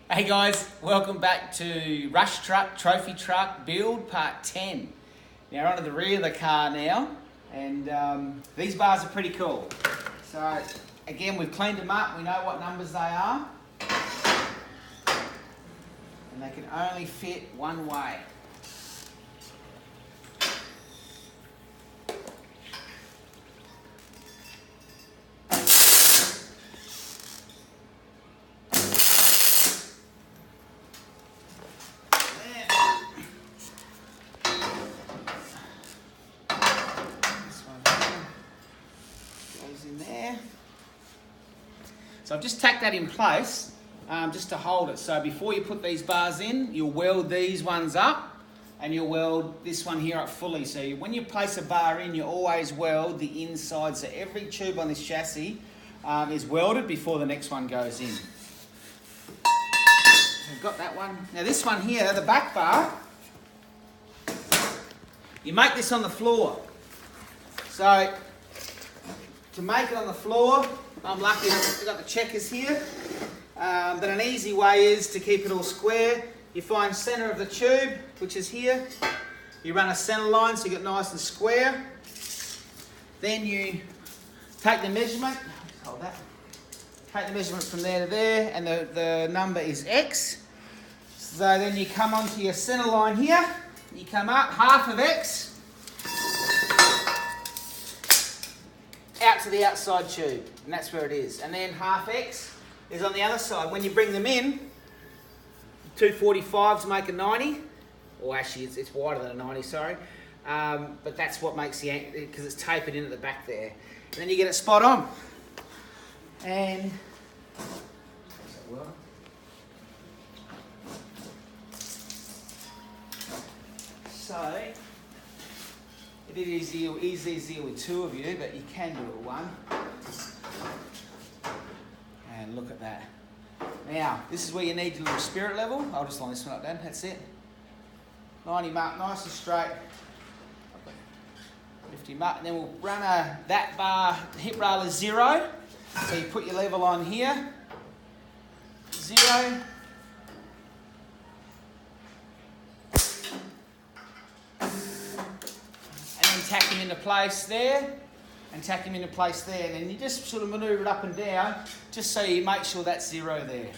Hey guys, welcome back to Rush Truck Trophy Truck Build Part 10. Now we're onto the rear of the car now, and these bars are pretty cool. So again, we've cleaned them up, we know what numbers they are, and they can only fit one way. In there. So I've just tacked that in place just to hold it. So before you put these bars in, you'll weld these ones up and you'll weld this one here up fully. So when you place a bar in, you always weld the inside. So every tube on this chassis is welded before the next one goes in. So I've got that one. Now this one here, the back bar, you make this on the floor. So to make it on the floor, I'm lucky that we've got the checkers here. But an easy way is to keep it all square. You find centre of the tube, which is here. You run a centre line so you get nice and square. Then you take the measurement, hold that. Take the measurement from there to there, and the number is X. So then you come onto your centre line here. You come up half of X. Out to the outside tube, and that's where it is. And then half X is on the other side. When you bring them in, 245s make a 90, or actually it's wider than a 90, sorry. But that's what makes the angle, because it's tapered in at the back there. And then you get it spot on. And so it is easier with two of you, but you can do it with one. And look at that. Now, this is where you need your little spirit level. I'll just line this one up, Dan. That's it. Line him up nice and straight. Lift him up, and then we'll run that bar, the hip rail is 0. So you put your level on here. 0. Tack him into place there, and tack him into place there, and then you just sort of manoeuvre it up and down, just so you make sure that's 0 there.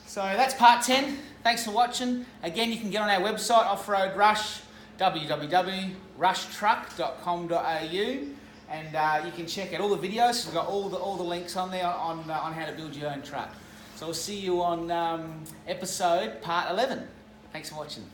So that's part 10. Thanks for watching. Again, you can get on our website, Off-Road Rush, www.rushtruck.com.au, and you can check out all the videos. We've got all the links on there on how to build your own truck. So we'll see you on episode part 11. Thanks for watching.